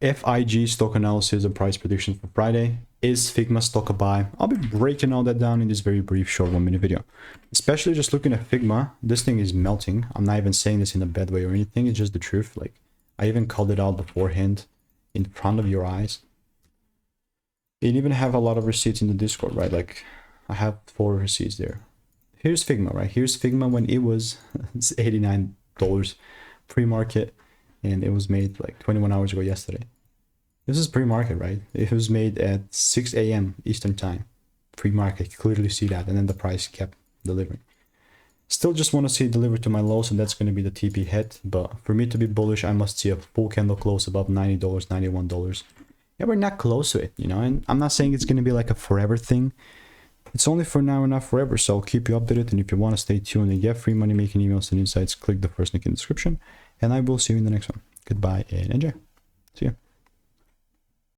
FIG stock analysis and price prediction for Friday. Is Figma stock a buy? I'll be breaking all that down in this very brief short 1-minute video. Especially just looking at Figma, this thing is melting. I'm not even saying this in a bad way or anything, it's just the truth. Like, I even called it out beforehand in front of your eyes. You even have a lot of receipts in the Discord, right? Like, I have 4 receipts there. Here's Figma, right? Here's Figma when it was $89 pre-market, and it was made like 21 hours ago yesterday. This is pre-market, right? It was made at 6 a.m. Eastern time. Pre-market, clearly see that, and then the price kept delivering. Still just want to see it deliver to my lows, and that's going to be the TP hit. But for me to be bullish, I must see a full candle close above $90, $91. And we're not close to it, you know, and I'm not saying it's going to be like a forever thing. It's only for now and not forever, so I'll keep you updated. And if you want to stay tuned and get free money making emails and insights, click the first link in the description. And I will see you in the next one. Goodbye and enjoy. See ya.